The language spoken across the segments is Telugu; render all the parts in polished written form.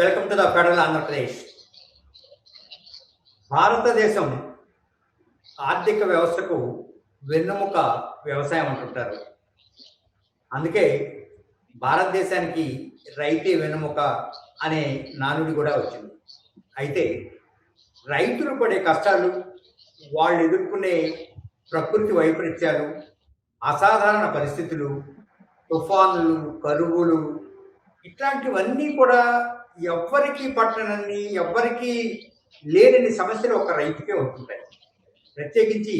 Welcome to the federal Andhra Pradesh. భారతదేశం ఆర్థిక వ్యవస్థకు వెన్నెముక వ్యవసాయం అంటుంటారు. అందుకే భారతదేశానికి రైతే వెన్నెముక అనే నానుడి కూడా వచ్చింది. అయితే రైతులు పడే కష్టాలు, వాళ్ళు ఎదుర్కొనే ప్రకృతి వైపరీత్యాలు, అసాధారణ పరిస్థితులు, తుఫానులు, కరువులు ఇట్లాంటివన్నీ కూడా ఎవ్వరికీ పట్టనన్ని, ఎవ్వరికీ లేనన్ని సమస్యలు ఒక రైతుకే ఉంటుంటాయి. ప్రత్యేకించి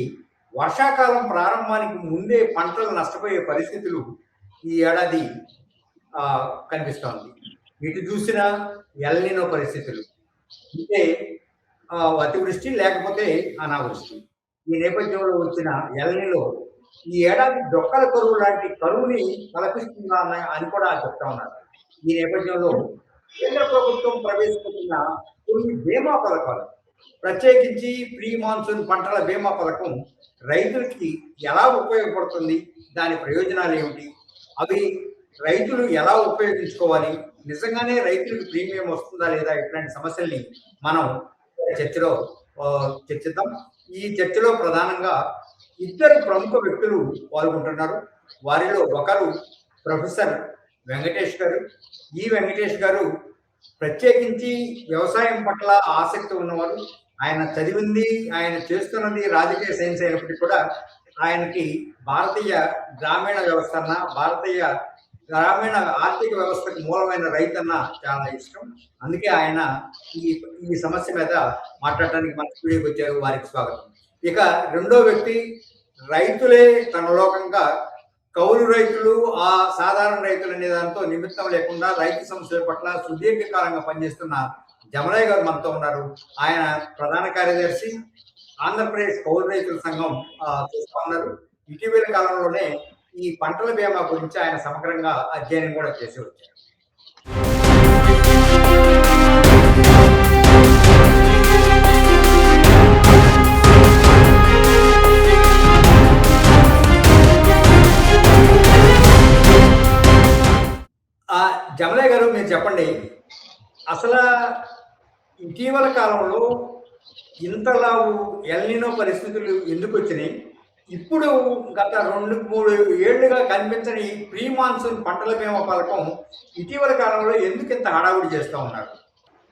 వర్షాకాలం ప్రారంభానికి ముందే పంటలు నష్టపోయే పరిస్థితులు ఈ ఏడాది కనిపిస్తోంది. ఇటు చూసినా ఎల్నినో పరిస్థితులు, అంటే అతివృష్టి లేకపోతే అనావృష్టి. ఈ నేపథ్యంలో వచ్చిన ఎల్నిలో ఈ ఏడాది డొక్కల కరువు లాంటి కరువుని తలపిస్తుందా అని కూడా చెప్తా ఉన్నారు. ఈ నేపథ్యంలో కేంద్ర ప్రభుత్వం ప్రవేశపెట్టిన కొన్ని బీమా పథకాలు, ప్రత్యేకించి ప్రీ మాన్సూన్ పంటల బీమా పథకం రైతులకి ఎలా ఉపయోగపడుతుంది, దాని ప్రయోజనాలు ఏమిటి, అవి రైతులు ఎలా ఉపయోగించుకోవాలి, నిజంగానే రైతులకు ప్రీమియం వస్తుందా లేదా, ఇట్లాంటి సమస్యల్ని మనం చర్చలో చర్చిద్దాం. ఈ చర్చలో ప్రధానంగా ఇద్దరు ప్రముఖ వ్యక్తులు పాల్గొంటున్నారు. వారిలో ఒకరు ప్రొఫెసర్ వెంకటేష్ గారు. ఈ వెంకటేష్ గారు ప్రత్యేకించి వ్యవసాయం పట్ల ఆసక్తి ఉన్నవారు. ఆయన చదివింది, ఆయన చేస్తున్నది రాజకీయ సైన్స్ అయినప్పటికీ కూడా ఆయనకి భారతీయ గ్రామీణ వ్యవస్థన్న, భారతీయ గ్రామీణ ఆర్థిక వ్యవస్థకు మూలమైన రైతన్న చాలా ఇష్టం. అందుకే ఆయన ఈ సమస్య మీద మాట్లాడటానికి మన స్టూడియోకి వచ్చారు. వారికి స్వాగతం. ఇక రెండో వ్యక్తి రైతులే తన లోకంగా, కౌలు రైతులు, ఆ సాధారణ రైతులు అనే దాంతో నిమిత్తం లేకుండా రైతు సమస్యల పట్ల సుదీర్ఘకాలంగా పనిచేస్తున్న జమలయ్య గారు మనతో ఉన్నారు. ఆయన ప్రధాన కార్యదర్శి, ఆంధ్రప్రదేశ్ కౌలు రైతుల సంఘం చూస్తూ ఉన్నారు. ఇటీవల కాలంలోనే ఈ పంటల బీమా గురించి ఆయన సమగ్రంగా అధ్యయనం కూడా చేసి వచ్చారు. జమలయ్య గారు, మీరు చెప్పండి, అసలు ఇటీవల కాలంలో ఇంతలా ఎల్నినో పరిస్థితులు ఎందుకు వచ్చినాయి? ఇప్పుడు గత 2-3 ఏళ్లుగా కనిపించని ప్రీ మాన్సూన్ పంటల బీమా పథకం ఇటీవల కాలంలో ఎందుకు ఇంత హడావుడి చేస్తూ ఉన్నారు?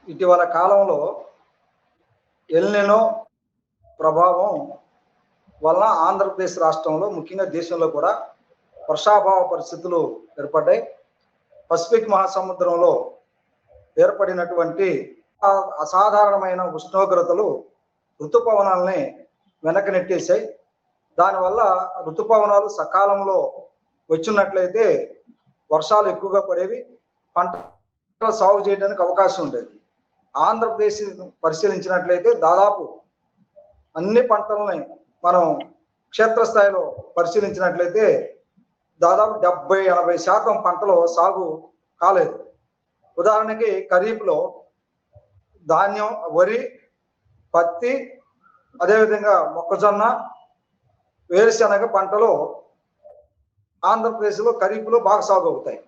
ఇటీవల కాలంలో ఎల్నినో ప్రభావం వల్ల ఆంధ్రప్రదేశ్ రాష్ట్రంలో, ముఖ్యంగా దేశంలో కూడా వర్షాభావ పరిస్థితులు ఏర్పడ్డాయి. పసిఫిక్ మహాసముద్రంలో ఏర్పడినటువంటి అసాధారణమైన ఉష్ణోగ్రతలు ఋతుపవనాలని వెనక్కి నెట్టేశాయి. దానివల్ల ఋతుపవనాలు సకాలంలో వచ్చినట్లయితే వర్షాలు ఎక్కువగా పడేవి, పంటలు సాగు చేయడానికి అవకాశం ఉండేది. ఆంధ్రప్రదేశ్ పరిశీలించినట్లయితే దాదాపు అన్ని పంటలని మనం క్షేత్రస్థాయిలో పరిశీలించినట్లయితే దాదాపు 70-80% పంటలు సాగు కాలేదు. ఉదాహరణకి ఖరీఫ్లో ధాన్యం, వరి, పత్తి, అదేవిధంగా మొక్కజొన్న, వేరుశనగ పంటలు ఆంధ్రప్రదేశ్లో ఖరీఫ్లో బాగా సాగు అవుతాయి.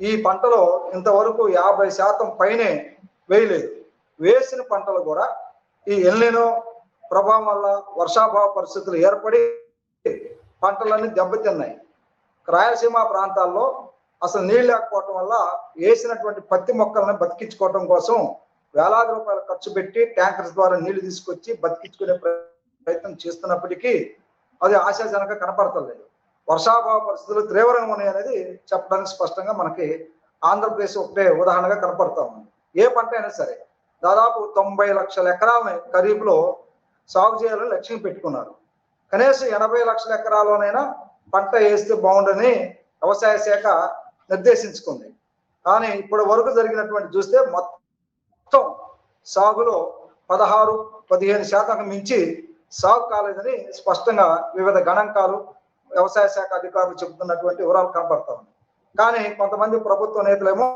ఈ పంటలో ఇంతవరకు 50% పైనే వేయలేదు. వేసిన పంటలు కూడా ఈ ఎల్నినో ప్రభావం వల్ల వర్షాభావ పరిస్థితులు ఏర్పడి పంటలన్నీ దెబ్బతిన్నాయి. రాయలసీమ ప్రాంతాల్లో అసలు నీళ్ళు లేకపోవటం వల్ల వేసినటువంటి పత్తి మొక్కలను బతికించుకోవటం కోసం వేలాది రూపాయలు ఖర్చు పెట్టి ట్యాంకర్స్ ద్వారా నీళ్లు తీసుకొచ్చి బతికించుకునే ప్రయత్నం చేస్తున్నప్పటికీ అది ఆశాజనక కనపడతలేదు. వర్షాభావ పరిస్థితులు తీవ్రంగా ఉన్నాయనేది చెప్పడానికి స్పష్టంగా మనకి ఆంధ్రప్రదేశ్ ఒకటే ఉదాహరణగా కనపడతా ఉంది. ఏ పంట అయినా సరే దాదాపు 90 లక్షల ఎకరాలని ఖరీఫ్లో సాగు చేయాలని లక్ష్యం పెట్టుకున్నారు. కనీసం 80 లక్షల ఎకరాల్లోనైనా పంట వేస్తే బాగుండని వ్యవసాయ శాఖ నిర్దేశించుకుంది. కానీ ఇప్పటి వరకు జరిగినటువంటి చూస్తే మొత్తం సాగులో 16-15% మించి సాగు కాలేదని స్పష్టంగా వివిధ గణాంకాలు, వ్యవసాయ శాఖ అధికారులు చెబుతున్నటువంటి వివరాలు కనపడతా ఉంది. కానీ కొంతమంది ప్రభుత్వ నేతలేమో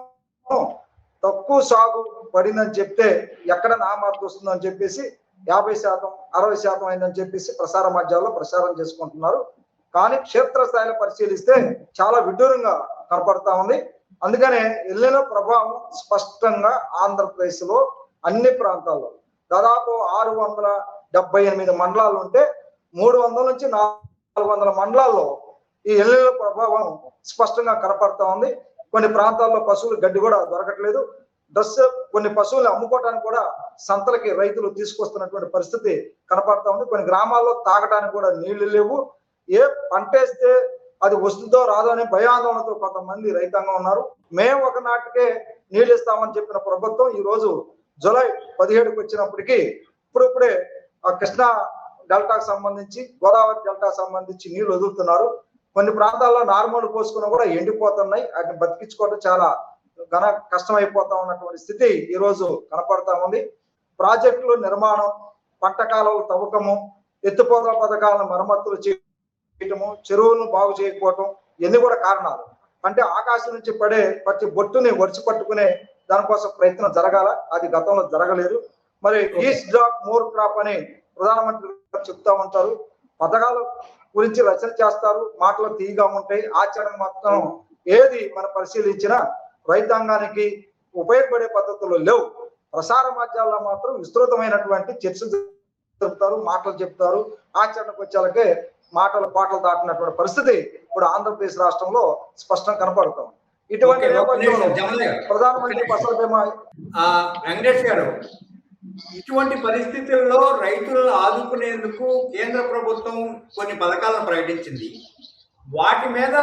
తక్కువ సాగు పడిందని చెప్తే ఎక్కడ నామార్పు వస్తుందని చెప్పేసి 50%, 60% అయిందని చెప్పేసి ప్రసార మాధ్యమాల్లో ప్రచారం చేసుకుంటున్నారు. కానీ క్షేత్రస్థాయిలో పరిశీలిస్తే చాలా విడ్డూరంగా కనపడతా ఉంది. అందుకనే ఎల్లినో ప్రభావం స్పష్టంగా ఆంధ్రప్రదేశ్ లో అన్ని ప్రాంతాల్లో దాదాపు 678 మండలాలు ఉంటే 300 నుంచి 400 మండలాల్లో ఈ ఎల్లినో ప్రభావం స్పష్టంగా కనపడతా ఉంది. కొన్ని ప్రాంతాల్లో పశువులు గడ్డి కూడా దొరకట్లేదు. కొన్ని పశువులు అమ్ముకోవడానికి కూడా సంతలకి రైతులు తీసుకొస్తున్నటువంటి పరిస్థితి కనపడతా ఉంది. కొన్ని గ్రామాల్లో తాగడానికి కూడా నీళ్లు లేవు. ఏ పంట వేస్తే అది వస్తుందో రాదో అని భయాందోళనతో కొంతమంది రైతాంగం ఉన్నారు. మేము ఒకనాటికే నీళ్లు ఇస్తామని చెప్పిన ప్రభుత్వం ఈ రోజు జూలై 17కి వచ్చినప్పటికీ ఇప్పుడే ఆ కృష్ణా డెల్టాకు సంబంధించి గోదావరి డెల్టాకు సంబంధించి నీళ్లు వదులుతున్నారు. కొన్ని ప్రాంతాల్లో నార్మల్ పోసుకున్నా కూడా ఎండిపోతున్నాయి. వాటిని బతికించుకోవడం చాలా కష్టం అయిపోతా ఉన్నటువంటి స్థితి ఈ రోజు కనపడతా ఉంది. ప్రాజెక్టులు నిర్మాణం, పంట కాలువలు తవ్వకము, ఎత్తిపోతల పథకాలను మరమ్మతులు చేయటము, చెరువులను బాగు చేయకపోవటం ఇవన్నీ కూడా కారణాలు. అంటే ఆకాశం నుంచి పడే ప్రతి బొట్టుని ఒడిచి పట్టుకునే దానికోసం ప్రయత్నం జరగాల, అది గతంలో జరగలేదు. మరి ఈస్ట్ డ్రాప్ మోర్ క్రాప్ అని ప్రధానమంత్రి చెప్తా ఉంటారు. పథకాల గురించి రచన చేస్తారు, మాటలు తీయగా ఉంటాయి, ఆచరణ మొత్తం ఏది మనం పరిశీలించినా రైతాంగానికి ఉపయోగపడే పద్ధతులు లేవు. ప్రసార మాధ్యమాల్లో మాత్రం విస్తృతమైనటువంటి చర్చలు జరుపుతారు, మాటలు చెప్తారు. ఆచరణకు వచ్చేలకే మాటలు పాటలు దాటినటువంటి పరిస్థితి ఇప్పుడు ఆంధ్రప్రదేశ్ రాష్ట్రంలో స్పష్టంగా కనపడుతాం. ఇటువంటి ప్రధానమంత్రి ఫసల్ బీమా వెంకటేష్ గారు, ఇటువంటి పరిస్థితుల్లో రైతులను ఆదుకునేందుకు కేంద్ర ప్రభుత్వం కొన్ని పథకాలను ప్రకటించింది. వాటి మీద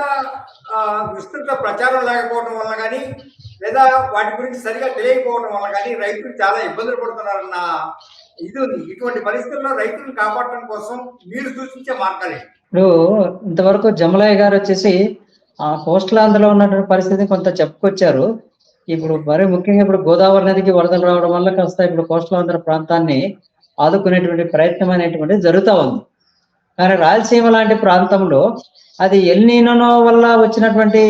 విస్తృత ప్రచారం లేకపోవడం వల్ల కానీ, లేదా వాటి గురించి సరిగా తెలియకపోవడం వల్ల కానీ రైతులు చాలా ఇబ్బందులు పడుతున్నారన్న ఇది ఉంది. ఇటువంటి పరిస్థితుల్లో రైతులను కాపాడటం కోసం మీరు సూచించే మార్గాలు ఇప్పుడు ఇంతవరకు జమలయ్య గారు వచ్చేసి ఆ కోస్టలాంధ్రలో ఉన్నటువంటి పరిస్థితిని కొంత చెప్పుకొచ్చారు. ఇప్పుడు మరీ ముఖ్యంగా ఇప్పుడు గోదావరి నదికి వరదలు రావడం వల్ల కాస్త ఇప్పుడు కోస్టలాంధ్ర ప్రాంతాన్ని ఆదుకునేటువంటి ప్రయత్నం అనేటువంటిది జరుగుతూ ఉంది. కానీ రాయలసీమ లాంటి ప్రాంతంలో అది ఎల్‌నినో వల్ల వచ్చినటువంటి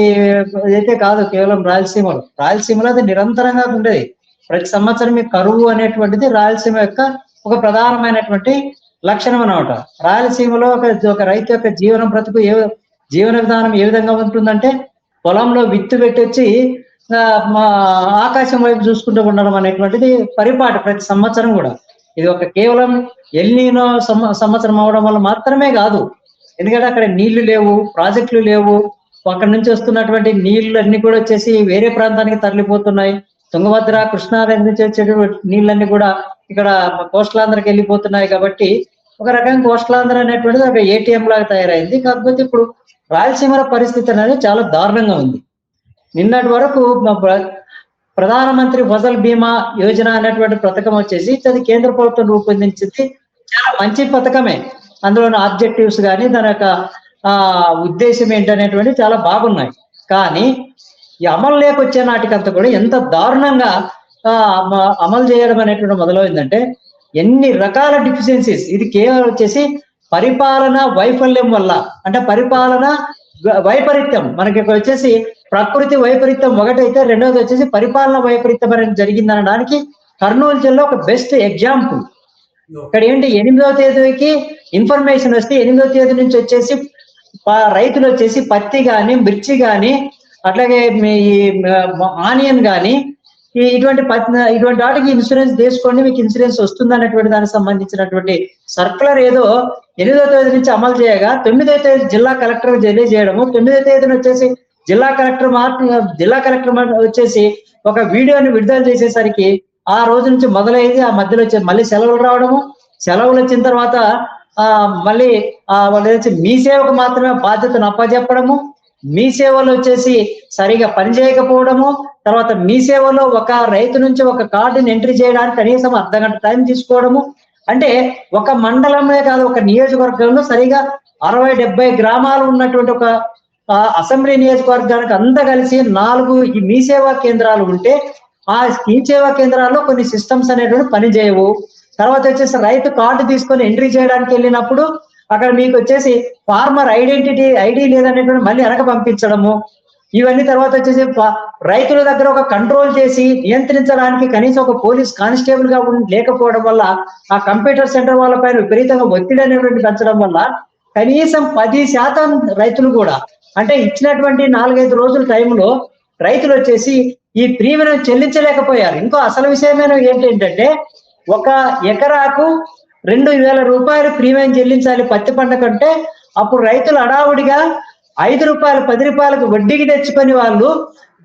అయితే కాదు, కేవలం రాయలసీమలో అది నిరంతరంగా ఉండేది. ప్రతి సంవత్సరం ఈ కరువు అనేటువంటిది రాయలసీమ యొక్క ఒక ప్రధానమైనటువంటి లక్షణం అన్నమాట. రాయలసీమలో ఒక రైతు యొక్క జీవన విధానం ఏ విధంగా ఉంటుందంటే, పొలంలో విత్తు పెట్టొచ్చి ఆకాశం వైపు చూసుకుంటూ ఉండడం అనేటువంటిది పరిపాటి ప్రతి సంవత్సరం కూడా. ఇది ఒక కేవలం ఎల్‌నినో సంవత్సరం అవడం వల్ల మాత్రమే కాదు. ఎందుకంటే అక్కడ నీళ్లు లేవు, ప్రాజెక్టులు లేవు, అక్కడ నుంచి వస్తున్నటువంటి నీళ్లు అన్ని కూడా వచ్చేసి వేరే ప్రాంతానికి తరలిపోతున్నాయి. తుంగభద్ర, కృష్ణా నది నుంచి వచ్చే నీళ్ళన్నీ కూడా ఇక్కడ కోస్టలాంధ్రకి వెళ్ళిపోతున్నాయి. కాబట్టి ఒక రకంగా కోస్టలాంధ్ర అనేటువంటిది ఒక ఏటీఎం లాగా తయారైంది. కాకపోతే ఇప్పుడు రాయలసీమ పరిస్థితి అనేది చాలా దారుణంగా ఉంది. నిన్నటి వరకు ప్రధానమంత్రి ఫసల్ బీమా యోజన అనేటువంటి పథకం వచ్చేసి అది కేంద్ర ప్రభుత్వం రూపొందించింది. చాలా మంచి పథకమే. అందులోని ఆబ్జెక్టివ్స్ కానీ దాని యొక్క ఉద్దేశం ఏంటనేటువంటి చాలా బాగున్నాయి. కానీ ఈ అమలు లేకొచ్చే నాటికంతా కూడా ఎంత దారుణంగా అమలు చేయడం అనేటువంటి మొదలైందంటే, ఎన్ని రకాల డిఫిషియన్సీస్. ఇది కేవలం వచ్చేసి పరిపాలన వైఫల్యం వల్ల, అంటే పరిపాలన వైపరీత్యం. మనకి ఇక్కడ వచ్చేసి ప్రకృతి వైపరీత్యం ఒకటైతే, రెండవది వచ్చేసి పరిపాలన వైపరీత్యం అనేది జరిగిందనడానికి కర్నూలు జిల్లా ఒక బెస్ట్ ఎగ్జాంపుల్. ఇక్కడ ఏంటి, 8వ తేదీకి ఇన్ఫర్మేషన్ వస్తే 8వ తేదీ నుంచి వచ్చేసి రైతులు వచ్చేసి పత్తి కానీ, మిర్చి కానీ, అట్లాగే ఆనియన్ కానీ ఇటువంటి వాటికి ఇన్సూరెన్స్ తీసుకోండి, మీకు ఇన్సూరెన్స్ వస్తుంది అనేటువంటి దానికి సంబంధించినటువంటి సర్కులర్ ఏదో 8వ తేదీ నుంచి అమలు చేయగా 9వ తేదీ జిల్లా కలెక్టర్ తెలియజేయడము, 9వ తేదీన వచ్చేసి జిల్లా కలెక్టర్ వచ్చేసి ఒక వీడియోని విడుదల చేసేసరికి ఆ రోజు నుంచి మొదలైంది. ఆ మధ్యలో వచ్చి మళ్ళీ సెలవులు రావడము, సెలవులు వచ్చిన తర్వాత మళ్ళీ వాళ్ళు వచ్చి మీ సేవకు మాత్రమే బాధ్యతను అప్పచెప్పడము, మీ సేవలో వచ్చేసి సరిగా పనిచేయకపోవడము, తర్వాత మీ సేవలో ఒక రైతు నుంచి ఒక కార్డుని ఎంట్రీ చేయడానికి కనీసం అర్ధగంట టైం తీసుకోవడము. అంటే ఒక మండలమే కాదు, ఒక నియోజకవర్గంలో సరిగా 60-70 గ్రామాలు ఉన్నటువంటి ఒక అసెంబ్లీ నియోజకవర్గానికి అంతా కలిసి 4 ఈ మీ సేవా కేంద్రాలు ఉంటే, ఆ ఈ సేవా కేంద్రాల్లో కొన్ని సిస్టమ్స్ అనేటువంటి పని చేయవు. తర్వాత వచ్చేసి రైతు కార్డు తీసుకొని ఎంట్రీ చేయడానికి వెళ్ళినప్పుడు అక్కడ మీకు వచ్చేసి ఫార్మర్ ఐడి లేదనేటువంటి మళ్ళీ వెనక పంపించడము. ఇవన్నీ తర్వాత వచ్చేసి రైతుల దగ్గర ఒక కంట్రోల్ చేసి నియంత్రించడానికి కనీసం ఒక పోలీస్ కానిస్టేబుల్ గా లేకపోవడం వల్ల, ఆ కంప్యూటర్ సెంటర్ వాళ్ళ పైన విపరీతంగా ఒత్తిడి అనేటువంటి పెంచడం వల్ల కనీసం 10% రైతులు కూడా, అంటే ఇచ్చినటువంటి 4-5 రోజుల టైంలో రైతులు వచ్చేసి ఈ ప్రీమియం చెల్లించలేకపోయారు. ఇంకో అసలు విషయమైన ఏంటంటే ఒక ఎకరాకు 2,000 రూపాయలు ప్రీమియం చెల్లించాలి పత్తి పంట కంటే. అప్పుడు రైతులు అడావుడిగా 5 రూపాయలు 10 రూపాయలకు వడ్డీకి తెచ్చుకొని వాళ్ళు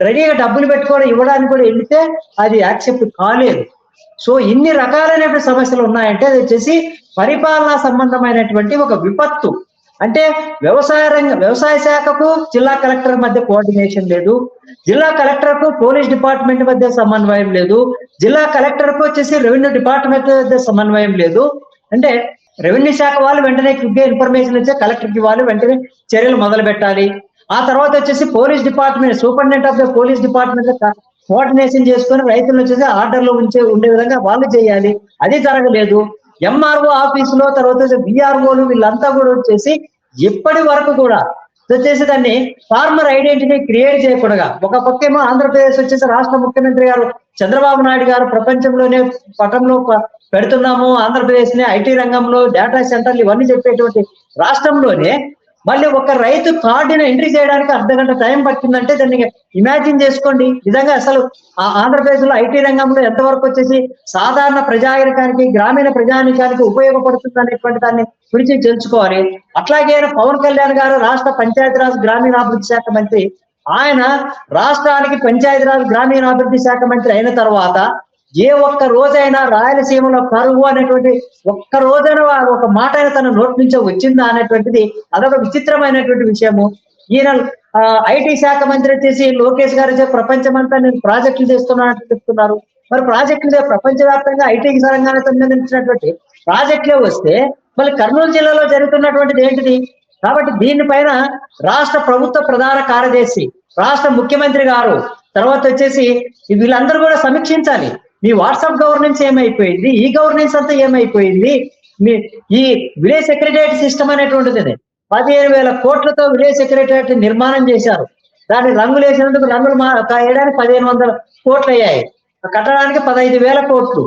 రెడీగా డబ్బులు పెట్టుకొని ఇవ్వడానికి కూడా వెళ్తే అది యాక్సెప్ట్ కాలేదు. సో ఇన్ని రకాలైనటువంటి సమస్యలు ఉన్నాయంటే అది వచ్చేసి పరిపాలనా సంబంధమైనటువంటి ఒక విపత్తు. అంటే వ్యవసాయ శాఖకు జిల్లా కలెక్టర్ మధ్య కోఆర్డినేషన్ లేదు, జిల్లా కలెక్టర్ కు పోలీస్ డిపార్ట్మెంట్ మధ్య సమన్వయం లేదు, జిల్లా కలెక్టర్ కు వచ్చేసి రెవెన్యూ డిపార్ట్మెంట్ మధ్య సమన్వయం లేదు. అంటే రెవెన్యూ శాఖ వాళ్ళు వెంటనే క్విక్గా ఇన్ఫర్మేషన్ ఇచ్చే కలెక్టర్కి వాళ్ళు వెంటనే చర్యలు మొదలు పెట్టాలి. ఆ తర్వాత వచ్చేసి police department superintendent of the police department coordination చేసుకొని రైతులను వచ్చేసి ఆర్డర్లో ఉండే విధంగా వాళ్ళు చేయాలి. అది జరగలేదు. ఎంఆర్ఓ ఆఫీసులో తర్వాత బిఆర్ఓలు వీళ్ళంతా కూడా వచ్చేసి ఇప్పటి వరకు కూడా వచ్చేసి దాన్ని ఫార్మర్ ఐడెంటిటీ క్రియేట్ చేయకూడగా ఒక పక్కేమో ఆంధ్రప్రదేశ్ వచ్చేసి రాష్ట్ర ముఖ్యమంత్రి గారు చంద్రబాబు నాయుడు గారు ప్రపంచంలోనే పటంలో పెడుతున్నాము ఆంధ్రప్రదేశ్ ని ఐటీ రంగంలో డేటా సెంటర్లు ఇవన్నీ చెప్పేటువంటి రాష్ట్రంలోనే మళ్ళీ ఒక రైతు కార్డుని ఎంట్రీ చేయడానికి అర్ధగంట టైం పట్టిందంటే దాన్ని ఇమాజిన్ చేసుకోండి. నిజంగా అసలు ఆంధ్రప్రదేశ్ లో ఐటీ రంగంలో ఎంతవరకు వచ్చేసి సాధారణ ప్రజానికానికి గ్రామీణ ప్రజానికానికి ఉపయోగపడుతుంది అనేటువంటి దాన్ని గురించి తెలుసుకోవాలి. అట్లాగే పవన్ కళ్యాణ్ గారు రాష్ట్ర పంచాయతీరాజ్ గ్రామీణాభివృద్ధి శాఖ మంత్రి. ఆయన రాష్ట్రానికి పంచాయతీరాజ్ గ్రామీణాభివృద్ధి శాఖ మంత్రి అయిన తర్వాత ఏ ఒక్క రోజైనా రాయలసీమలో కరువు అనేటువంటి ఒక్క రోజైనా ఒక మాట అయినా తన నోటి నుంచే వచ్చిందా అనేటువంటిది అదొక విచిత్రమైనటువంటి విషయము. ఈయన ఐటీ శాఖ మంత్రి వచ్చేసి లోకేష్ గారు ప్రపంచమంతా నేను ప్రాజెక్టులు చేస్తున్నానంటూ చెప్తున్నారు. మరి ప్రాజెక్టులు ప్రపంచవ్యాప్తంగా ఐటీకి రంగానికి సంబంధించినటువంటి ప్రాజెక్టులే వస్తే మళ్ళీ కర్నూలు జిల్లాలో జరుగుతున్నటువంటిది ఏంటిది? కాబట్టి దీనిపైన రాష్ట్ర ప్రభుత్వ ప్రధాన కార్యదర్శి, రాష్ట్ర ముఖ్యమంత్రి గారు తర్వాత వచ్చేసి వీళ్ళందరూ కూడా సమీక్షించాలి. మీ వాట్సాప్ గవర్నెన్స్ ఏమైపోయింది, ఈ గవర్నెన్స్ అంతా ఏమైపోయింది, మీ ఈ విలేజ్ సెక్రటరియట్ సిస్టమ్ అనేటువంటిది 15,000 కోట్లతో విలేజ్ సెక్రటరియట్ నిర్మాణం చేశారు. దాన్ని రంగులు వేసినందుకు రంగులు వేయడానికి 1,500 కోట్లు అయ్యాయి, కట్టడానికి 15,000 కోట్లు.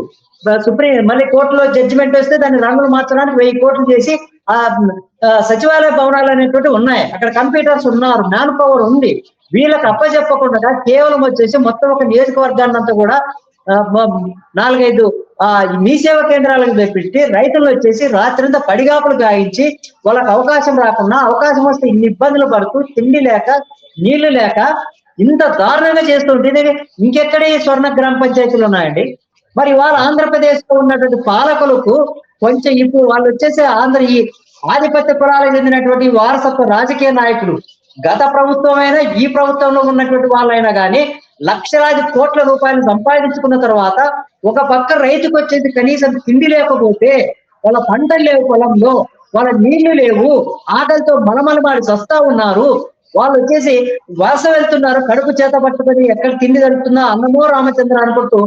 మళ్ళీ కోర్టులో జడ్జిమెంట్ వస్తే దాన్ని రంగులు మార్చడానికి 1000 కోట్లు చేసి ఆ సచివాలయ భవనాలు అనేటువంటి ఉన్నాయి. అక్కడ కంప్యూటర్స్ ఉన్నారు, మ్యాన్ పవర్ ఉంది. వీళ్ళకి అప్పచెప్పకుండా కేవలం వచ్చేసి మొత్తం ఒక నియోజకవర్గాన్ని అంతా కూడా 4-5 మీ సేవా కేంద్రాలకు పెట్టి రైతులు వచ్చేసి రాత్రంతా పడిగాపులు గాయించి వాళ్ళకి అవకాశం రాకుండా, అవకాశం వస్తే ఇన్ని ఇబ్బందులు పడుతూ తిండి లేక నీళ్లు లేక ఇంత దారుణంగా చేస్తుంటే ఇంకెక్కడ ఈ స్వర్ణ గ్రామ పంచాయతీలు ఉన్నాయండి? మరి వాళ్ళ ఆంధ్రప్రదేశ్ లో ఉన్నటువంటి పాలకులకు కొంచెం ఇప్పుడు వాళ్ళు వచ్చేసి ఈ ఆధిపత్య కులాలకు చెందినటువంటి వారసత్వ రాజకీయ నాయకులు గత ప్రభుత్వమైనా ఈ ప్రభుత్వంలో ఉన్నటువంటి వాళ్ళైనా కానీ లక్షలాది కోట్ల రూపాయలు సంపాదించుకున్న తర్వాత ఒక పక్క రైతుకు వచ్చేసి కనీసం తిండి లేకపోతే, వాళ్ళ పంటలు లేవు పొలంలో, వాళ్ళ నీళ్లు లేవు, ఆకలితో మలమలమాడి చస్తా ఉన్నారు, వాళ్ళు వచ్చేసి వలస వెళ్తున్నారు కడుపు చేత పట్టుకొని ఎక్కడ తిండి దొరుకుతుందో అన్నమో రామచంద్ర అనుకుంటూ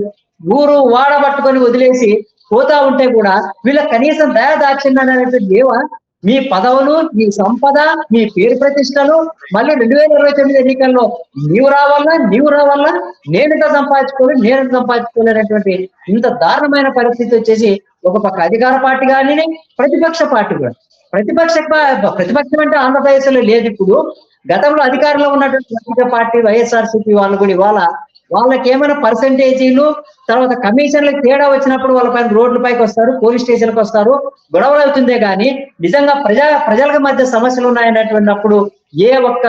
ఊరు వాడ పట్టుకొని వదిలేసి పోతా ఉంటే కూడా వీళ్ళకి కనీసం దయాదాక్షిణ్యం అనేటువంటి ఏవా? మీ పదవులు, మీ సంపద, మీ పేరు ప్రతిష్టలు మళ్ళీ 2029 ఎన్నికల్లో నీవు రావాలా నేను సంపాదించుకోలేనటువంటి ఇంత దారుణమైన పరిస్థితి వచ్చేసి ఒక పక్క అధికార పార్టీ కానీ ప్రతిపక్ష పార్టీ కూడా. ప్రతిపక్షం అంటే ఆంధ్రప్రదేశ్ లో లేదు. ఇప్పుడు గతంలో అధికారంలో ఉన్నటువంటి పార్టీ వైఎస్ఆర్సీపీ వాళ్ళు కూడా ఇవాళ వాళ్ళకి ఏమైనా పర్సంటేజీలు తర్వాత కమిషన్లకు తేడా వచ్చినప్పుడు వాళ్ళ పైన రోడ్లపైకి వస్తారు, పోలీస్ స్టేషన్కి వస్తారు, గొడవలు అవుతుందే కానీ నిజంగా ప్రజల మధ్య సమస్యలు ఉన్నాయనేటువంటిప్పుడు ఏ ఒక్క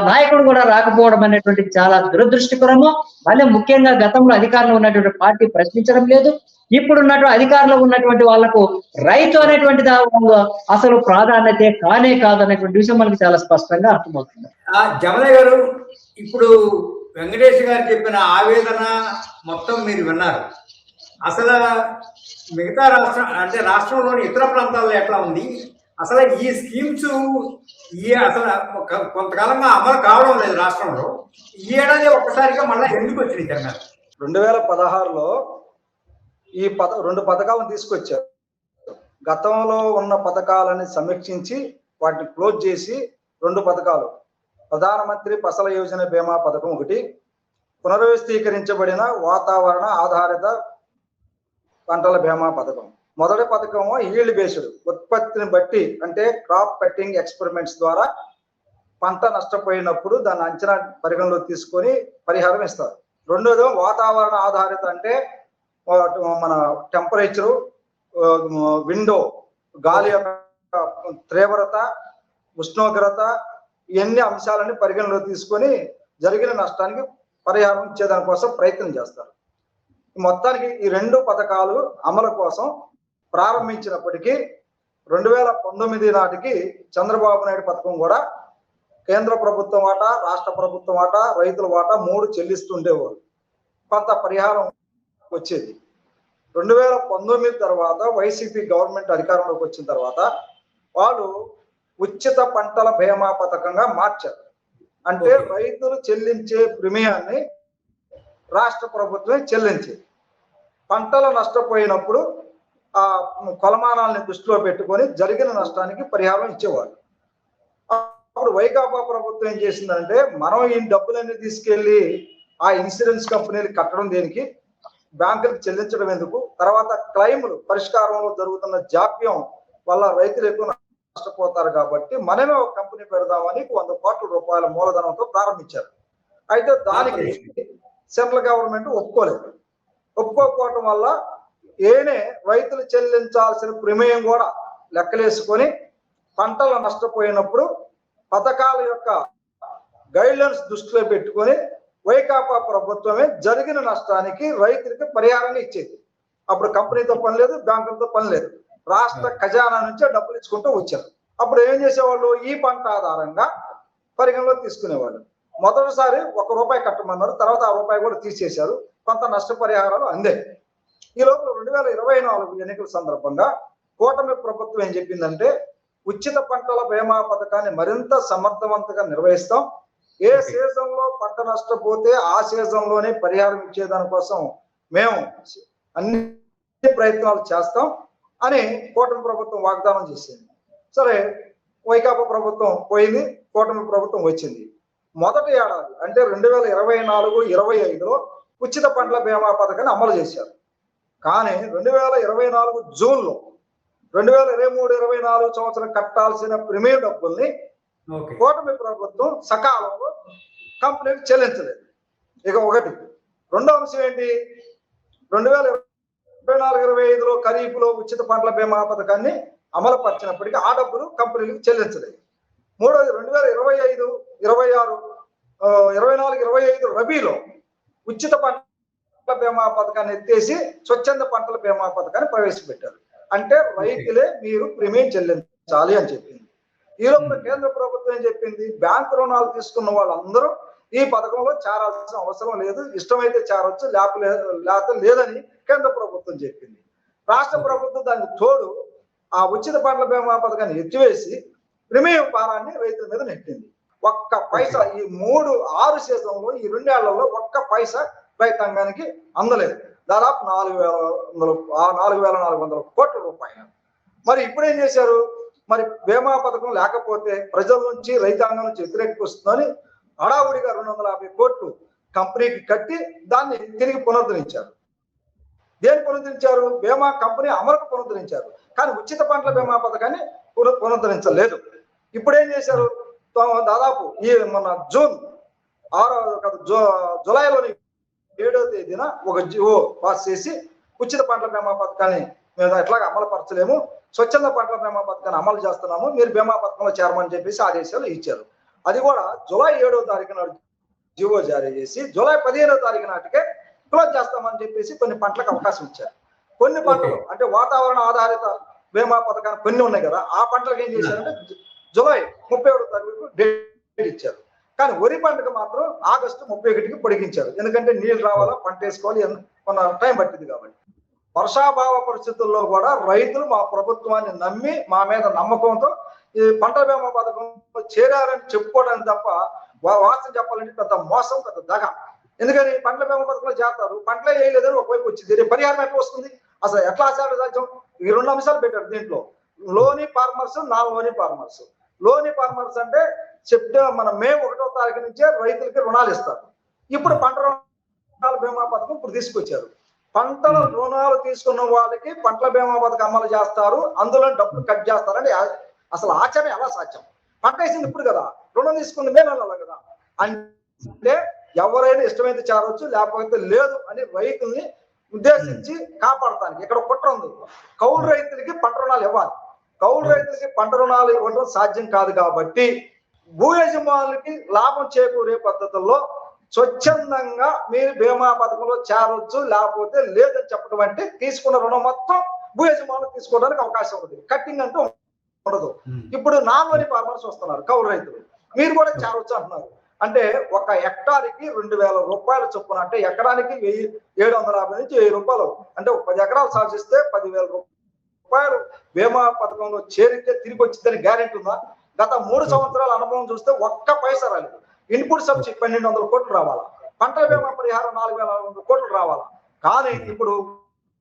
నాయకుడు కూడా రాకపోవడం అనేటువంటి చాలా దురదృష్టకరము. మళ్ళీ ముఖ్యంగా గతంలో అధికారంలో ఉన్నటువంటి పార్టీ ప్రశ్నించడం లేదు. ఇప్పుడు ఉన్నటువంటి అధికారంలో ఉన్నటువంటి వాళ్లకు రైతు అనేటువంటి అసలు ప్రాధాన్యత కానే కాదు అనేటువంటి విషయం మనకి చాలా స్పష్టంగా అర్థమవుతుంది. జమలయ్య గారు, ఇప్పుడు వెంకటేష్ గారు చెప్పిన ఆవేదన మొత్తం మీరు విన్నారు. అసలు మిగతా రాష్ట్రంలోని ఇతర ప్రాంతాల్లో ఎట్లా ఉంది? అసలు ఈ స్కీమ్స్ అసలు కొంతకాలంగా అమలు కావడం లేదు రాష్ట్రంలో. ఈ ఏడాది ఒక్కసారిగా మళ్ళీ ఎందుకు వచ్చినాయి తెలంగాణ? 2016లో ఈ 2 పథకాలను తీసుకొచ్చారు. గతంలో ఉన్న పథకాలని సమీక్షించి వాటిని క్లోజ్ చేసి 2 పథకాలు, ప్రధానమంత్రి ఫసల యోజన బీమా పథకం ఒకటి, పునర్వ్యవస్థీకరించబడిన వాతావరణ ఆధారిత పంటల బీమా పథకం. మొదటి పథకము ఈల్డ్ బేస్డ్, ఉత్పత్తిని బట్టి అంటే క్రాప్ కట్టింగ్ ఎక్స్పెరిమెంట్స్ ద్వారా పంట నష్టపోయినప్పుడు దాన్ని అంచనా పరిగణలో తీసుకొని పరిహారం ఇస్తారు. రెండోది వాతావరణ ఆధారిత అంటే మన టెంపరేచరు, విండో, గాలి యొక్క తీవ్రత, ఉష్ణోగ్రత, ఇవన్నీ అంశాలని పరిగణలో తీసుకొని జరిగిన నష్టానికి పరిహారం ఇచ్చేదాని కోసం ప్రయత్నం చేస్తారు. మొత్తానికి ఈ 2 పథకాలు అమలు కోసం ప్రారంభించినప్పటికీ 2019 నాటికి చంద్రబాబు నాయుడు పథకం కూడా కేంద్ర ప్రభుత్వం వాటా, రాష్ట్ర ప్రభుత్వం వాటా, రైతుల వాటా 3 చెల్లిస్తుండేవారు. కొంత పరిహారం వచ్చేది. 2019 తర్వాత వైసీపీ గవర్నమెంట్ అధికారంలోకి వచ్చిన తర్వాత వాళ్ళు ఉచిత పంటల బీమా పథకంగా మార్చారు. అంటే రైతులు చెల్లించే ప్రీమియాన్ని రాష్ట్ర ప్రభుత్వమే చెల్లించేది. పంటలు నష్టపోయినప్పుడు ఆ కొలమానాలని దృష్టిలో పెట్టుకొని జరిగిన నష్టానికి పరిహారం ఇచ్చేవాళ్ళు. అప్పుడు వైకాపా ప్రభుత్వం ఏం చేసిందంటే, మనం ఈ డబ్బులన్నీ తీసుకెళ్లి ఆ ఇన్సూరెన్స్ కంపెనీలు కట్టడం దేనికి, బ్యాంకులకు చెల్లించడం ఎందుకు, తర్వాత క్లైములు పరిష్కారంలో జరుగుతున్న జాప్యం వల్ల రైతులు ఎక్కువ నష్టపోతారు కాబట్టి మనమే ఒక కంపెనీ పెడదామని 100 కోట్ల రూపాయల మూలధనంతో ప్రారంభించారు. అయితే దానికి సెంట్రల్ గవర్నమెంట్ ఒప్పుకోలేదు. ఒప్పుకోకపోవటం వల్ల రైతులు చెల్లించాల్సిన ప్రీమియం కూడా లెక్కలేసుకొని పంటలు నష్టపోయినప్పుడు పథకాల యొక్క గైడ్లైన్స్ దృష్టిలో పెట్టుకొని వైకాపా ప్రభుత్వమే జరిగిన నష్టానికి రైతులకి పరిహారంగా ఇచ్చేది. అప్పుడు కంపెనీతో పని లేదు, బ్యాంకులతో పని లేదు, రాష్ట్ర ఖజానా నుంచే డబ్బులు ఇచ్చుకుంటూ వచ్చారు. అప్పుడు ఏం చేసేవాళ్ళు, ఈ పంట ఆధారంగా పరిగణలో తీసుకునేవాళ్ళు. మొదటిసారి ₹1 కట్టమన్నారు, తర్వాత ఆ రూపాయి కూడా తీసేశారు. కొంత నష్టపరిహారాలు అందే. ఈ లోపల 2024 ఎన్నికల సందర్భంగా కూటమి ప్రభుత్వం ఏం చెప్పిందంటే, ఉచిత పంటల బీమా పథకాన్ని మరింత సమర్థవంతంగా నిర్వహిస్తాం, ఏ సీజన్ లో పంట నష్టపోతే ఆ సీజన్ లోనే పరిహారం ఇచ్చేదాని కోసం మేము అన్ని ప్రయత్నాలు చేస్తాం అని కూటమి ప్రభుత్వం వాగ్దానం చేసింది. సరే, వైకాపా ప్రభుత్వం పోయింది, కూటమి ప్రభుత్వం వచ్చింది. మొదటి ఏడాది అంటే 2024-25లో ఉచిత పంటల బీమా పథకాన్ని అమలు చేశారు. కానీ 2024 జూన్లో 2023-24 సంవత్సరం కట్టాల్సిన ప్రీమియం డబ్బుల్ని కూటమి ప్రభుత్వం సకాలంలో కంపెనీకి చెల్లించలేదు. ఇక ఒకటి. రెండో అంశం ఏంటి, 2024-25లో ఖరీఫ్లో ఉచిత పంటల బీమా పథకాన్ని అమలు పరిచినప్పటికీ ఆ డబ్బులు కంపెనీలకు చెల్లించలేదు. మూడోది 2025-24-25 రబీలో ఉచిత పంటల బీమా పథకాన్ని ఎత్తేసి స్వచ్ఛంద పంటల బీమా పథకాన్ని ప్రవేశపెట్టారు. అంటే రైతులే మీరు ప్రీమియం చెల్లించాలి అని చెప్పింది. ఈ లోపల కేంద్ర ప్రభుత్వం ఏం చెప్పింది, బ్యాంకు రుణాలు తీసుకున్న వాళ్ళందరూ ఈ పథకంలో చేరాల్సిన అవసరం లేదు, ఇష్టమైతే చేరవచ్చు, లేకపోతే లేదని కేంద్ర ప్రభుత్వం చెప్పింది. రాష్ట్ర ప్రభుత్వం దానికి తోడు ఆ ఉచిత పంటల బీమా పథకాన్ని ఎత్తివేసి ప్రీమియం భారాన్ని రైతుల మీద నెట్టింది. ఒక్క పైసా ఈ 6 సీజన్లో ఈ 2 ఏళ్లలో ఒక్క పైసా రైతాంగానికి అందలేదు. దాదాపు 4,400 కోట్ల రూపాయలు. మరి ఇప్పుడు ఏం చేశారు, మరి బీమా పథకం లేకపోతే ప్రజల నుంచి రైతాంగం నుంచి వ్యతిరేకత వస్తుందని హడావుడిగా 250 కోట్లు కంపెనీకి కట్టి దాన్ని తిరిగి పునరుద్ధరించారు. దేని పునరుద్ధరించారు, బీమా కంపెనీ అమలుకు పునరుద్ధరించారు, కానీ ఉచిత పంటల బీమా పథకాన్ని పునరుద్ధరించలేదు. ఇప్పుడు ఏం చేశారు, దాదాపు ఈ మన జూలైలోని 7వ తేదీన ఒక జివో పాస్ చేసి ఉచిత పంటల బీమా పథకాన్ని మేము ఎట్లాగా అమలు పరచలేము, స్వచ్ఛంద పంటల బీమా పథకాన్ని అమలు చేస్తున్నాము, మీరు బీమా పథకంలో చేరమని చెప్పేసి ఆదేశాలు ఇచ్చారు. అది కూడా జూలై 7వ తారీఖు నాడు జివో జారీ చేసి జూలై 15వ తారీఖు నాటికే క్లోజ్ చేస్తామని చెప్పేసి కొన్ని పంటలకు అవకాశం ఇచ్చారు. కొన్ని పంటలు అంటే వాతావరణ ఆధారిత బీమా పథకాలు కొన్ని ఉన్నాయి కదా, ఆ పంటలకు ఏం చేశారంటే జూలై 31వ తారీఖు డేట్ ఇచ్చారు. కానీ వరి పంటకు మాత్రం ఆగస్టు 31కి పొడిగించారు. ఎందుకంటే నీళ్ళు రావాలా, పంట వేసుకోవాలి, కొంత టైం పట్టింది కాబట్టి. వర్షాభావ పరిస్థితుల్లో కూడా రైతులు మా ప్రభుత్వాన్ని నమ్మి మా మీద నమ్మకంతో ఈ పంటల బీమా పథకంలో చేరారని చెప్పుకోవడానికి తప్ప వాస్తవం చెప్పాలంటే పెద్ద మోసం, పెద్ద దగ. ఎందుకని పంటల బీమా పథకంలో చేస్తారు, పంటలే వేయలేదని ఒకవైపు వచ్చింది, పరిహారం ఎట్లా వస్తుంది, అసలు ఎట్లా ఆచార సాధ్యం? ఈ 2 అంశాలు పెట్టారు దీంట్లో, లోనీ ఫార్మర్స్, నాన్ లోనీ ఫార్మర్స్. లోనీ ఫార్మర్స్ అంటే మన మే 1వ తారీఖు నుంచే రైతులకి రుణాలు ఇస్తారు. ఇప్పుడు పంట రుణాల బీమా పథకం ఇప్పుడు తీసుకొచ్చారు. పంటల రుణాలు తీసుకున్న వాళ్ళకి పంటల బీమా పథకం అమలు చేస్తారు, అందులో డబ్బులు కట్ చేస్తారని అసలు ఆచరణ ఎలా సాధ్యం? పంట వేసింది ఇప్పుడు కదా, రుణం తీసుకుంది మే నెలలో కదా. అంటే ఎవరైనా ఇష్టమైతే చేరవచ్చు, లేకపోతే లేదు అని రైతుల్ని ఉద్దేశించి కాపాడటానికి ఇక్కడ కుట్ర ఉంది. కౌలు రైతులకి పంట రుణాలు ఇవ్వాలి. కౌలు రైతులకి పంట రుణాలు ఇవ్వడం సాధ్యం కాదు కాబట్టి భూ యజమానులకి లాభం చేకూరే పద్ధతుల్లో స్వచ్ఛందంగా మీరు బీమా పథకంలో చేరవచ్చు, లేకపోతే లేదని చెప్పడం అంటే తీసుకున్న రుణం మొత్తం భూ యజమానులు తీసుకోవడానికి అవకాశం ఉంది. కట్టింగ్ అంటూ ఉండదు. ఇప్పుడు నాన్ వరి ఫార్మర్స్ వస్తున్నారు, కౌలు రైతులు, మీరు కూడా చేరవచ్చు అంటున్నారు. అంటే ఒక హెక్టార్కి 2000 రూపాయలు చొప్పున, అంటే ఎకరానికి 750 నుంచి 1000 రూపాయలు, అంటే 10 ఎకరాలు సాధిస్తే 10,000 రూపాయలు బీమా పథకంలో చేరితే తిరిగి వచ్చిందని గ్యారెంటీ ఉందా? గత 3 సంవత్సరాల అనుభవం చూస్తే ఒక్క పైసా రాలేదు. ఇన్పుట్ సబ్సిడీ 1200 కోట్లు రావాలా, పంటల బీమా పరిహారం 4600 కోట్లు రావాలా. కానీ ఇప్పుడు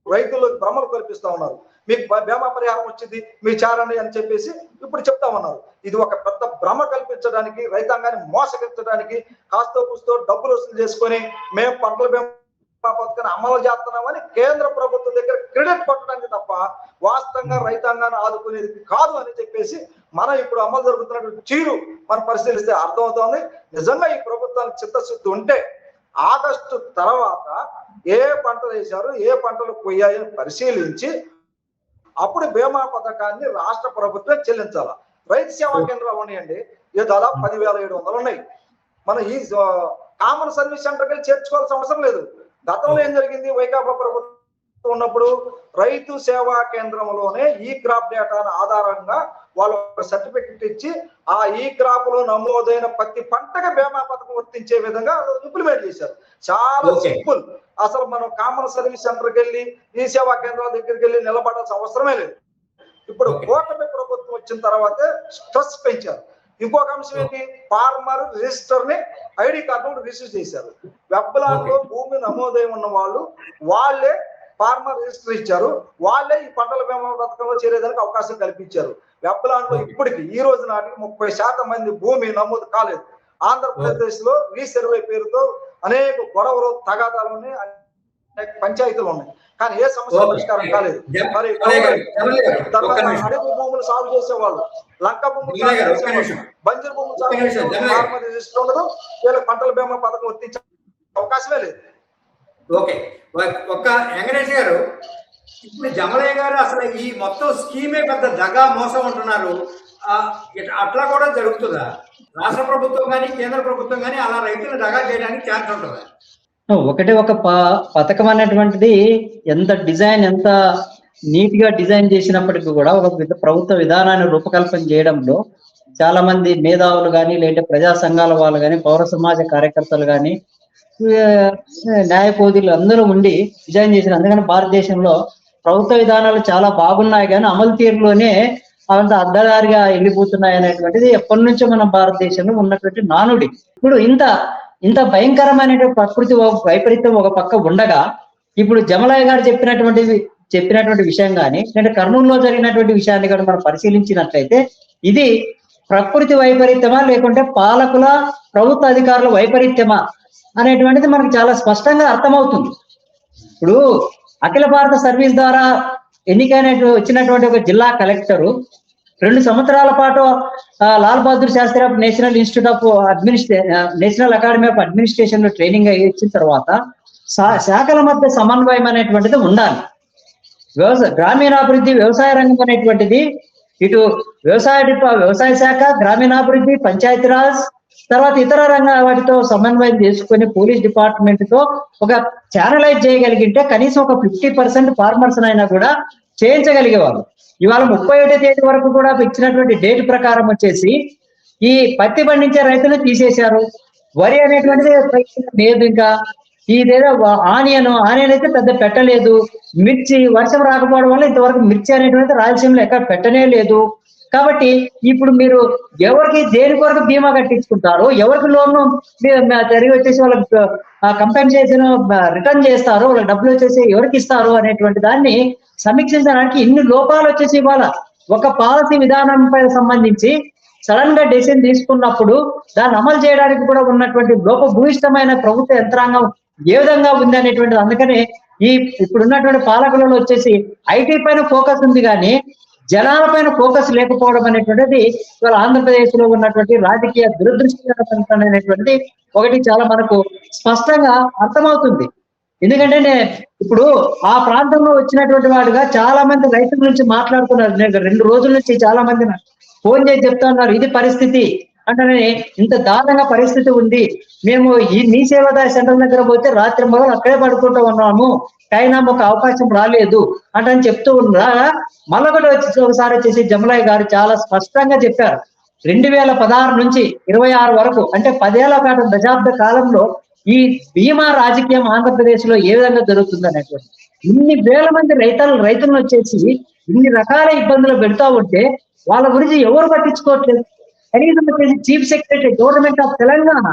రైతులు భ్రమలు కల్పిస్తా ఉన్నారు. మీకు బీమా పరిహారం వచ్చింది, మీరు చేరండి అని చెప్పేసి ఇప్పుడు చెప్తా ఉన్నారు. ఇది ఒక పెద్ద భ్రమ కల్పించడానికి, రైతాంగాన్ని మోసగించడానికి, కాస్తో కూస్తో డబ్బులు వసూలు చేసుకొని మేము పంటల బీమా పథకాన్ని అమలు చేస్తున్నామని కేంద్ర ప్రభుత్వం దగ్గర క్రెడిట్ కొట్టడానికి తప్ప వాస్తవంగా రైతాంగాన్ని ఆదుకునేది కాదు అని చెప్పేసి మనం ఇప్పుడు అమలు జరుగుతున్నటువంటి తీరు మనం పరిశీలిస్తే అర్థమవుతోంది. నిజంగా ఈ ప్రభుత్వానికి చిత్తశుద్ధి ఉంటే ఆగస్టు తర్వాత ఏ పంటలు వేశారు, ఏ పంటలు పోయాయని పరిశీలించి అప్పుడు బీమా పథకాన్ని రాష్ట్ర ప్రభుత్వం చెల్లించాలి. రైతు సేవా కేంద్రాలు ఉన్నాయండి, ఏ దాదాపు 10,700 ఉన్నాయి. మన ఈ కామన్ సర్వీస్ సెంటర్కి వెళ్ళి చేర్చుకోవాల్సిన అవసరం లేదు. గతంలో ఏం జరిగింది, వైకాపా ప్రభుత్వం ఉన్నప్పుడు రైతు సేవా కేంద్రంలోనే ఈ క్రాప్ డేటా ఆధారంగా వాళ్ళు సర్టిఫికెట్ ఇచ్చి ఆ ఈ క్రాప్ లో నమోదైన ప్రతి పంటగా బీమా పథకం వర్తించే విధంగా ఇంప్లిమెంట్ చేశారు. చాలా సింపుల్. అసలు మనం కామన్ సర్వీస్ సెంటర్కి వెళ్ళి ఈ సేవా కేంద్రాల దగ్గరికి వెళ్ళి నిలబడాల్సిన అవసరమే లేదు. ఇప్పుడు కూటమి ప్రభుత్వం వచ్చిన తర్వాతే స్ట్రెస్ పెంచారు. ఇంకొక అంశం ఏంటి, ఫార్మర్ రిజిస్టర్ ని ఐడి కార్డు రిజిస్టర్ చేశారు. వెబ్లాగ్ లో భూమి నమోదై ఉన్న వాళ్ళే ఫార్మర్ రిజిస్టర్ ఇచ్చారు, వాళ్ళే ఈ పంటల బీమా పథకంలో చేరేదానికి అవకాశం కల్పించారు. వెబ్లాంట్లో ఇప్పటికి ఈ రోజు నాటికి 30% మంది భూమి నమోదు కాలేదు. ఆంధ్రప్రదేశ్ లో రీసర్వే పేరుతో అనేక గొడవలు, తగాదాలు ఉన్నాయి, అనేక పంచాయతీలు ఉన్నాయి, కానీ ఏ సమస్య పరిష్కారం కాలేదు. మరి తర్వాత అడవి భూములు సాగు చేసేవాళ్ళు, లంక భూములు సాగు చేసేవాళ్ళు, బంజరు భూములు సాగు చేసేవాళ్ళు ఫార్మర్ రిజిస్టర్ ఉండదు, వీళ్ళకి పంటల బీమా పథకం వర్తించే అవకాశమే లేదు. ఓకే, ఒక్క వెంకటేష్ గారు, ఇప్పుడు జమలయ్య గారు అసలు ఈ మొత్తం స్కీమే పెద్ద దగా మోసం అంటున్నారు. అట్లా కూడా జరుగుతుందా? రాష్ట్ర ప్రభుత్వం కానీ కేంద్ర ప్రభుత్వం కానీ అలా రైతులు దగా చేయడానికి ఛాన్స్ ఉంటుందా? ఒక పథకం అనేటువంటిది ఎంత డిజైన్, ఎంత నీట్ గా డిజైన్ చేసినప్పటికీ కూడా ఒక ప్రభుత్వ విధానాన్ని రూపకల్పన చేయడంలో చాలా మంది మేధావులు కానీ, లేదంటే ప్రజా సంఘాల వాళ్ళు కానీ, పౌర సమాజ కార్యకర్తలు కానీ, న్యాయపోదులు అందరూ ఉండి డిజైన్ చేసిన. అందుకని భారతదేశంలో ప్రభుత్వ విధానాలు చాలా బాగున్నాయి, కానీ అమలు తీరులోనే అంత అడ్డదారిగా వెళ్ళిపోతున్నాయి అనేటువంటిది ఎప్పటి నుంచో మన భారతదేశంలో ఉన్నటువంటి నానుడి. ఇప్పుడు ఇంత భయంకరమైనటువంటి ప్రకృతి వైపరీత్యం ఒక పక్క ఉండగా, ఇప్పుడు జమలయ్య గారు చెప్పినటువంటి విషయం కానీ, అంటే కర్నూలులో జరిగినటువంటి విషయాన్ని కూడా మనం పరిశీలించినట్లయితే ఇది ప్రకృతి వైపరీత్యమా లేకుంటే పాలకుల, ప్రభుత్వ అధికారుల వైపరీత్యమా అనేటువంటిది మనకు చాలా స్పష్టంగా అర్థమవుతుంది. ఇప్పుడు అఖిల భారత సర్వీస్ ద్వారా వచ్చినటువంటి ఒక జిల్లా కలెక్టరు 2 సంవత్సరాల పాటు Lal Bahadur Shastri National Institute of National Academy of Administration లో ట్రైనింగ్ ఇచ్చిన తర్వాత శాఖల మధ్య సమన్వయం అనేటువంటిది ఉండాలి. గ్రామీణాభివృద్ధి, వ్యవసాయ రంగం అనేటువంటిది ఇటు వ్యవసాయ శాఖ, గ్రామీణాభివృద్ధి, పంచాయతీరాజ్, తర్వాత ఇతర రంగాల వాటితో సమన్వయం చేసుకుని పోలీస్ డిపార్ట్మెంట్ తో ఒక ఛానలైజ్ చేయగలిగితే కనీసం ఒక 50% ఫార్మర్స్ అయినా కూడా చేయించగలిగేవాళ్ళు. ఇవాళ 31వ తేదీ వరకు కూడా ఇచ్చినటువంటి డేట్ ప్రకారం వచ్చేసి ఈ పత్తి పండించే రైతులు తీసేశారు. వరి అనేటువంటిది లేదు. ఇంకా ఇదేదో ఆనియన్ అయితే పెద్ద పెట్టలేదు. మిర్చి వర్షం రాకపోవడం వల్ల ఇంతవరకు మిర్చి అనేటువంటిది రాయలసీమలో ఎక్కడ పెట్టనే లేదు. కాబట్టి ఇప్పుడు మీరు ఎవరికి దేని కొరకు బీమా కట్టించుకుంటారో, ఎవరికి లోన్ తిరిగి వచ్చేసి వాళ్ళకి కంపెన్సేషన్ రిటర్న్ చేస్తారో, వాళ్ళకి డబ్బులు వచ్చేసి ఎవరికి ఇస్తారు అనేటువంటి దాన్ని సమీక్షించడానికి ఇన్ని లోపాలు వచ్చేసి ఇవాళ ఒక పాలసీ విధానంపై సంబంధించి సడన్ గా డెసిషన్ తీసుకున్నప్పుడు దాన్ని అమలు చేయడానికి కూడా ఉన్నటువంటి లోపభూయిష్టమైన ప్రభుత్వ యంత్రాంగం ఏ విధంగా ఉంది అనేటువంటిది. అందుకనే ఇప్పుడున్నటువంటి పాలకులలో వచ్చేసి ఐటీ పైన ఫోకస్ ఉంది, కానీ జనాలపైన ఫోకస్ లేకపోవడం అనేటువంటిది ఇవాళ ఆంధ్రప్రదేశ్ లో ఉన్నటువంటి రాజకీయ దురదృష్టకరమైనటువంటిది ఒకటి చాలా మనకు స్పష్టంగా అర్థమవుతుంది. ఎందుకంటే ఇప్పుడు ఆ ప్రాంతంలో వచ్చినటువంటి వాడుగా చాలా మంది రైతుల నుంచి మాట్లాడుతున్నారు. నేను 2 రోజుల నుంచి చాలా మంది నాకు ఫోన్ చేసి చెప్తా ఉన్నారు, ఇది పరిస్థితి అంటే ఇంత దారుణంగా పరిస్థితి ఉంది, మేము ఈ మీ సేవాదాయ సెంటర్ దగ్గర పోతే రాత్రి మొదలు అక్కడే పడుకుంటూ ఉన్నాము, కైనా ఒక అవకాశం రాలేదు అని చెప్తూ ఉన్నా. మళ్ళొకటి ఒకసారి వచ్చేసి జమలయ్య గారు చాలా స్పష్టంగా చెప్పారు, 2016 నుంచి 26 వరకు అంటే 10 ఏళ్ల పాటు దశాబ్ద కాలంలో ఈ బీమా రాజకీయం ఆంధ్రప్రదేశ్ లో ఏ విధంగా జరుగుతుంది అనేటువంటి ఇన్ని వేల మంది రైతులను వచ్చేసి ఇన్ని రకాల ఇబ్బందులు పెడతా ఉంటే వాళ్ళ గురించి ఎవరు పట్టించుకోవట్లేదు. కనీసం వచ్చేసి chief secretary government of Telangana,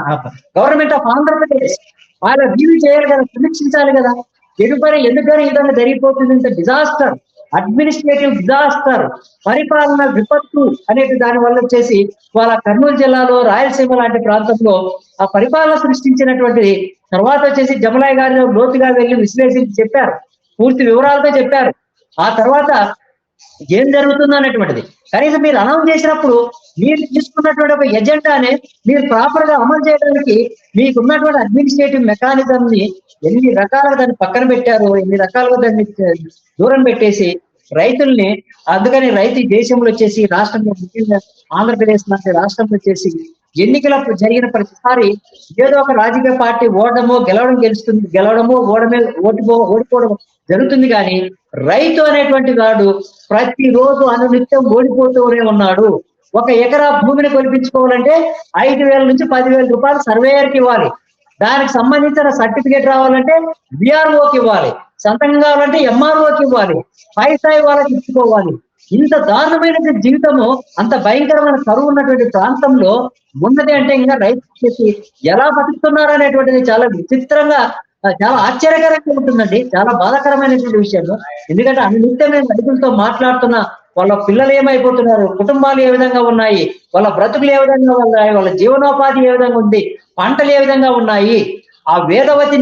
government of Andhra Pradesh వాళ్ళ రివ్యూ చేయాలి కదా, సమీక్షించాలి కదా. ఎందుకని ఈ విధంగా జరిగిపోతుంది? ఇంత డిజాస్టర్, అడ్మినిస్ట్రేటివ్ డిజాస్టర్, పరిపాలన విపత్తు అనేది దాని వల్ల వచ్చేసి వాళ్ళ కర్నూలు జిల్లాలో రాయలసీమ లాంటి ప్రాంతంలో ఆ పరిపాలన సృష్టించినటువంటి తర్వాత వచ్చేసి జమలయ్య గారు లోతుగా వెళ్ళి విశ్లేషించి చెప్పారు, పూర్తి వివరాలతో చెప్పారు. ఆ తర్వాత ఏం జరుగుతుందో అనేటువంటిది కనీసం మీరు అనౌన్స్ చేసినప్పుడు మీరు తీసుకున్నటువంటి ఒక ఎజెండానే మీరు ప్రాపర్ గా అమలు చేయడానికి మీకున్నటువంటి అడ్మినిస్ట్రేటివ్ మెకానిజం ని ఎన్ని రకాలుగా దాన్ని పక్కన పెట్టారో, ఎన్ని రకాలుగా దాన్ని దూరం పెట్టేసి రైతుల్ని, అందుకని రైతు దేశంలో వచ్చేసి రాష్ట్రంలో ముఖ్యంగా ఆంధ్రప్రదేశ్ లాంటి రాష్ట్రంలో వచ్చేసి ఎన్నికల జరిగిన ప్రతిసారి ఏదో ఒక రాజకీయ పార్టీ గెలవడమో ఓడిపోవడం జరుగుతుంది. కానీ రైతు అనేటువంటి వాడు ప్రతిరోజు అనునిత్యం ఓడిపోతూనే ఉన్నాడు. 1 ఎకరా భూమిని కొలిపించుకోవాలంటే 5,000 నుంచి 10,000 రూపాయలు సర్వేయర్కి ఇవ్వాలి, దానికి సంబంధించిన సర్టిఫికేట్ రావాలంటే విఆర్ఓకి ఇవ్వాలి, సంతకం కావాలంటే ఎంఆర్ఓకి ఇవ్వాలి, పై స్థాయి వాళ్ళకి ఇచ్చుకోవాలి. ఇంత దారుణమైన జీవితము, అంత భయంకరమైన కరువు ఉన్నటువంటి ప్రాంతంలో ఉన్నది అంటే ఇంకా రైతు చేసి ఎలా బతుకుతున్నారు అనేటువంటిది చాలా విచిత్రంగా, చాలా ఆశ్చర్యకరంగా ఉంటుందండి. చాలా బాధాకరమైనటువంటి విషయం. ఎందుకంటే నిత్యం నేను రైతులతో మాట్లాడుతున్నా, వాళ్ళ పిల్లలు ఏమైపోతున్నారు, కుటుంబాలు ఏ విధంగా ఉన్నాయి, వాళ్ళ బ్రతుకులు ఏ విధంగా ఉన్నాయి, వాళ్ళ జీవనోపాధి ఏ విధంగా ఉంది, పంటలు ఏ విధంగా ఉన్నాయి. ఆ వేదవతి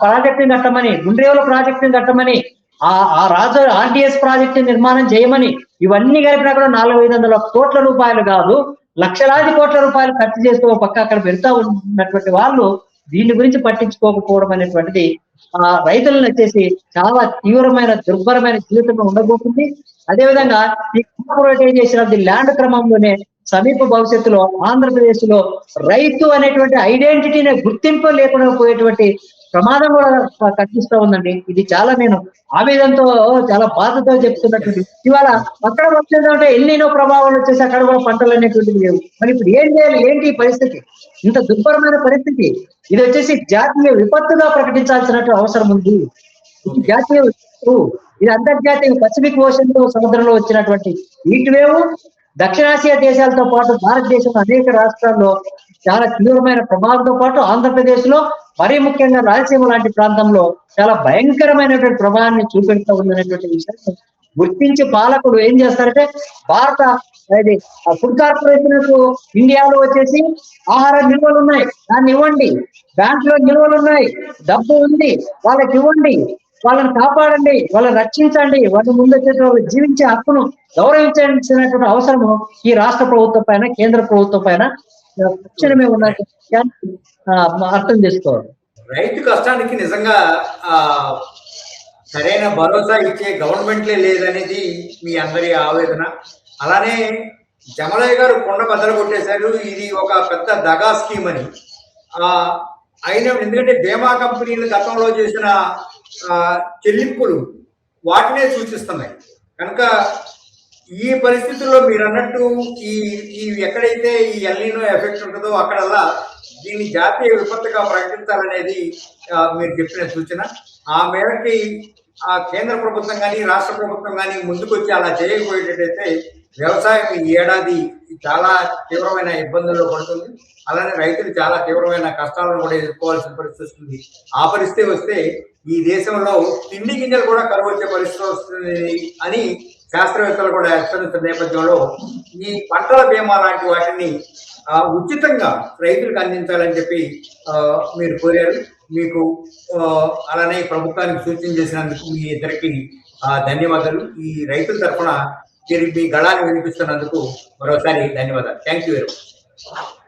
ప్రాజెక్టుని కట్టమని, గుండ్రేవుల ప్రాజెక్టుని కట్టమని, ఆ రాజు ఆర్టీఎస్ ప్రాజెక్టు నిర్మాణం చేయమని, ఇవన్నీ కలిపినా కూడా 400-500 కోట్ల రూపాయలు కాదు, లక్షలాది కోట్ల రూపాయలు ఖర్చు చేస్తూ పక్క అక్కడ పెడతా ఉన్నటువంటి వాళ్ళు దీని గురించి పట్టించుకోకపోవడం అనేటువంటిది ఆ రైతులను వచ్చేసి చాలా తీవ్రమైన దుర్భరమైన జీవితంలో ఉండబోతుంది. అదేవిధంగా ఈ కార్పొరేటైజేషన్ ఆఫ్ ది ల్యాండ్ క్రమంలోనే సమీప భవిష్యత్తులో ఆంధ్రప్రదేశ్ లో రైతు అనేటువంటి ఐడెంటిటీని గుర్తింపు లేకుండా పోయేటువంటి ప్రమాదం కూడా కనిపిస్తూ ఉందండి. ఇది చాలా నేను ఆవేదనతో చాలా బాధతో చెప్తున్నటువంటి. ఇవాళ అక్కడ వచ్చేదంటే ఎల్నినో ప్రభావం వచ్చేసి అక్కడ కూడా పంటలు అనేటువంటివి లేవు. మరి ఇప్పుడు ఏం చేయాలి, ఏంటి పరిస్థితి? ఇంత దుర్భరమైన పరిస్థితి. ఇది వచ్చేసి జాతీయ విపత్తుగా ప్రకటించాల్సినట్టు అవసరం ఉంది. ఇది జాతీయ విపత్తు, ఇది అంతర్జాతీయ పసిఫిక్ ఓషన్ సముద్రంలో వచ్చినటువంటి హీట్ వేవ్ దక్షిణాసియా దేశాలతో పాటు భారతదేశంలో అనేక రాష్ట్రాల్లో చాలా తీవ్రమైన ప్రభావంతో పాటు ఆంధ్రప్రదేశ్ లో మరీ ముఖ్యంగా రాయలసీమ లాంటి ప్రాంతంలో చాలా భయంకరమైనటువంటి ప్రభావాన్ని చూపెడుతూ ఉందనేటువంటి విషయాన్ని గుర్తించి పాలకులు ఏం చేస్తారంటే, భారత ఫుడ్ కార్పొరేషన్ ఇండియాలో వచ్చేసి ఆహార నిల్వలు ఉన్నాయి, దాన్ని ఇవ్వండి, బ్యాంక్ లో నిల్వలు ఉన్నాయి, డబ్బు ఉంది, వాళ్ళకి ఇవ్వండి, వాళ్ళని కాపాడండి, వాళ్ళని రక్షించండి, వాళ్ళ ముందు వచ్చేసి వాళ్ళు జీవించే హక్కును గౌరవించాల్సినటువంటి అవసరము ఈ రాష్ట్ర ప్రభుత్వం పైన, కేంద్ర ప్రభుత్వం పైన తక్షణమే ఉన్నటువంటి అర్థం చేసుకోవాలి. రైతు కష్టానికి నిజంగా సరైన భరోసా ఇచ్చే గవర్నమెంట్లే లేదనేది మీ అందరి ఆవేదన. అలానే జమలయ్య గారు కొండ బద్దలు కొట్టేశారు, ఇది ఒక పెద్ద దగా స్కీమ్ అని. అయినా ఎందుకంటే బీమా కంపెనీలు గతంలో చేసిన చెల్లింపులు వాటినే సూచిస్తున్నాయి కనుక ఈ పరిస్థితుల్లో మీరు అన్నట్టు ఈ ఎక్కడైతే ఈ ఎల్నినో ఎఫెక్ట్ ఉంటుందో అక్కడల్లా దీన్ని జాతీయ విపత్తుగా ప్రకటించాలనేది మీరు చెప్పిన సూచన. ఆ మేరకి కేంద్ర ప్రభుత్వం కానీ రాష్ట్ర ప్రభుత్వం కానీ ముందుకొచ్చి అలా చేయకపోయేటట్టయితే వ్యవసాయం ఈ ఏడాది చాలా తీవ్రమైన ఇబ్బందుల్లో పడుతుంది. అలానే రైతులు చాలా తీవ్రమైన కష్టాలను కూడా ఎదుర్కోవాల్సిన పరిస్థితి వస్తుంది. ఆ పరిస్థితి వస్తే ఈ దేశంలో తిండి గింజలు కూడా కరువు వచ్చే పరిస్థితి వస్తుంది అని శాస్త్రవేత్తలు కూడా హెచ్చరిస్తున్న నేపథ్యంలో ఈ పంటల బీమా లాంటి వాటిని ఉచితంగా రైతులకు అందించాలని చెప్పి మీరు కోరారు. మీకు అలానే ప్రభుత్వానికి సూచన చేసినందుకు మీ ఇద్దరికి ధన్యవాదాలు. ఈ రైతుల తరఫున మీరు మీ గళాన్ని వినిపిస్తున్నందుకు మరోసారి ధన్యవాదాలు. Thank you very much.